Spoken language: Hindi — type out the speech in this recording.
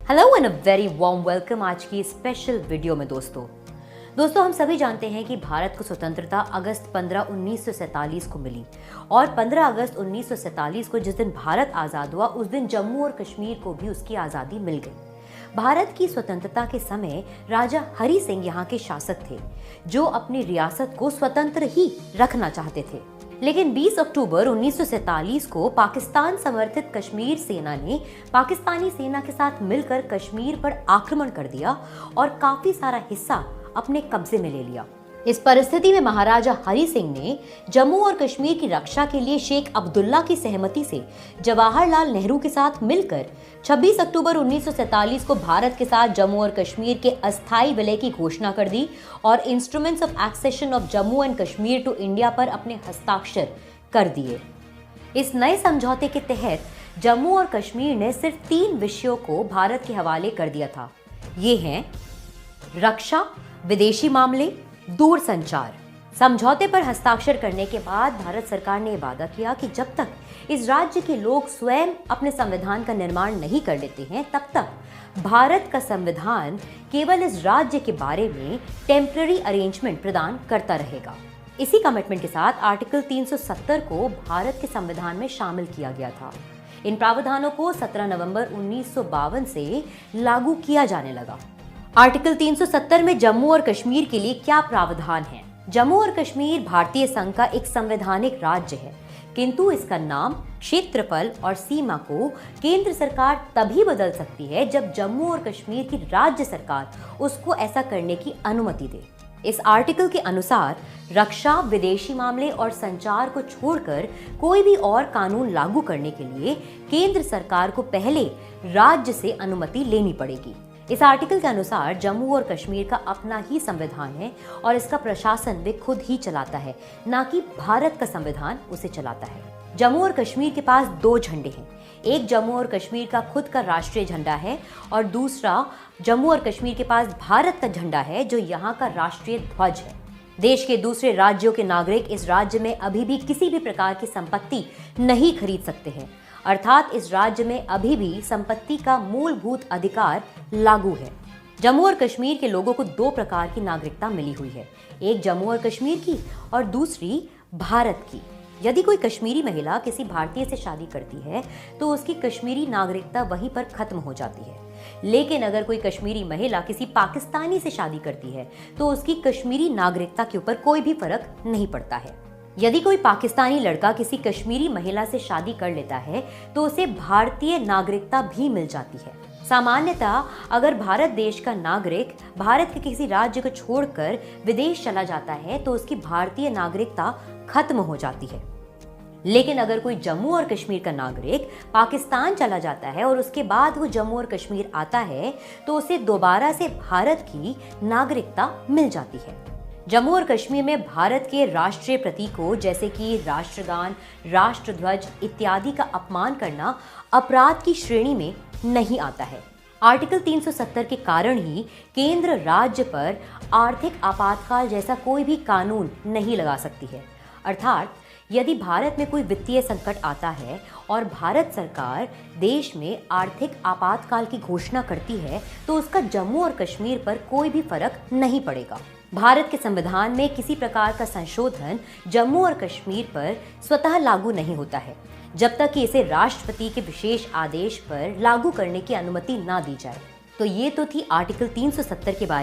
Hello and a very warm welcome आज की स्पेशल वीडियो में दोस्तों हम सभी जानते हैं कि भारत को स्वतंत्रता अगस्त 15, 1947 को मिली और 15 अगस्त 1947 को जिस दिन भारत आज़ाद हुआ उस दिन जम्मू और कश्मीर को भी उसकी आज़ादी मिल गई। भारत की स्वतंत्रता के समय राजा हरि सिंह यहाँ के शासक थे जो अपनी रियासत को स्वतंत्र ही रखना चाहते थे। लेकिन 20 अक्टूबर 1947 को पाकिस्तान समर्थित कश्मीर सेना ने पाकिस्तानी सेना के साथ मिलकर कश्मीर पर आक्रमण कर दिया और काफी सारा हिस्सा अपने कब्जे में ले लिया। इस परिस्थिति में महाराजा हरि सिंह ने जम्मू और कश्मीर की रक्षा के लिए शेख अब्दुल्ला की सहमति से जवाहरलाल नेहरू के साथ मिलकर 26 अक्टूबर 1947 को भारत के साथ जम्मू और कश्मीर के अस्थायी विलय की घोषणा कर दी और instruments of accession of Jammu and Kashmir to India पर अपने हस्ताक्षर कर दिए। इस नए समझौते के तहत जम्मू और कश्मीर ने सिर्फ 3 विषयों को भारत के हवाले कर दिया था। ये हैं रक्षा, विदेशी मामले, दूरसंचार। समझौते पर हस्ताक्षर करने के बाद भारत सरकार ने वादा किया कि जब तक इस राज्य के लोग स्वयं अपने संविधान का निर्माण नहीं कर लेते हैं तब तक भारत का संविधान केवल इस राज्य के बारे में टेम्पररी अरेंजमेंट प्रदान करता रहेगा। इसी कमिटमेंट के साथ आर्टिकल 370 को भारत के संविधान में शामिल किया गया था। इन प्रावधानों को 17 नवंबर 1952 से लागू किया जाने लगा। आर्टिकल 370 में जम्मू और कश्मीर के लिए क्या प्रावधान है? जम्मू और कश्मीर भारतीय संघ का एक संवैधानिक राज्य है, किंतु इसका नाम, क्षेत्रफल और सीमा को केंद्र सरकार तभी बदल सकती है जब जम्मू और कश्मीर की राज्य सरकार उसको ऐसा करने की अनुमति दे। इस आर्टिकल के अनुसार रक्षा, विदेशी मामले और संचार को छोड़कर कोई भी और कानून लागू करने के लिए केंद्र सरकार को पहले राज्य से अनुमति लेनी पड़ेगी। इस आर्टिकल के अनुसार जम्मू और कश्मीर का अपना ही संविधान है और इसका प्रशासन वे खुद ही चलाता है, ना कि भारत का संविधान उसे चलाता है। जम्मू और कश्मीर के पास 2 झंडे हैं। एक जम्मू और कश्मीर का खुद का राष्ट्रीय झंडा है और दूसरा जम्मू और कश्मीर के पास भारत का झंडा है जो यहाँ का राष्ट्रीय ध्वज है। देश के दूसरे राज्यों के नागरिक इस राज्य में अभी भी किसी भी प्रकार की संपत्ति नहीं खरीद सकते हैं, अर्थात इस राज्य में अभी भी संपत्ति का मूलभूत अधिकार लागू है। जम्मू और कश्मीर के लोगों को 2 प्रकार की नागरिकता मिली हुई है, एक जम्मू और कश्मीर की और दूसरी भारत की। यदि कोई कश्मीरी महिला किसी भारतीय से शादी करती है तो उसकी कश्मीरी नागरिकता वहीं पर खत्म हो जाती है, लेकिन अगर कोई कश्मीरी महिला किसी पाकिस्तानी से शादी करती है तो उसकी कश्मीरी नागरिकता के ऊपर कोई भी फर्क नहीं पड़ता है। यदि कोई पाकिस्तानी लड़का किसी कश्मीरी महिला से शादी कर लेता है तो उसे भारतीय नागरिकता भी मिल जाती है। सामान्यतः अगर भारत देश का नागरिक भारत के किसी राज्य को छोड़कर विदेश चला जाता है तो उसकी भारतीय नागरिकता खत्म हो जाती है, लेकिन अगर कोई जम्मू और कश्मीर का नागरिक पाकिस्तान चला जाता है और उसके बाद वो जम्मू और कश्मीर आता है तो उसे दोबारा से भारत की नागरिकता मिल जाती है। जम्मू और कश्मीर में भारत के राष्ट्रीय प्रतीकों जैसे कि राष्ट्रगान, राष्ट्रध्वज इत्यादि का अपमान करना अपराध की श्रेणी में नहीं आता है। आर्टिकल 370 के कारण ही केंद्र राज्य पर आर्थिक आपातकाल जैसा कोई भी कानून नहीं लगा सकती है, अर्थात यदि भारत में कोई वित्तीय संकट आता है और भारत सरकार देश में आर्थिक आपातकाल की घोषणा करती है तो उसका जम्मू और कश्मीर पर कोई भी फर्क नहीं पड़ेगा। भारत के संविधान में किसी प्रकार का संशोधन जम्मू और कश्मीर पर स्वतः लागू नहीं होता है जब तक कि इसे राष्ट्रपति के विशेष आदेश पर लागू करने की अनुमति ना दी जाए। तो ये तो थी आर्टिकल 370 के बारे में।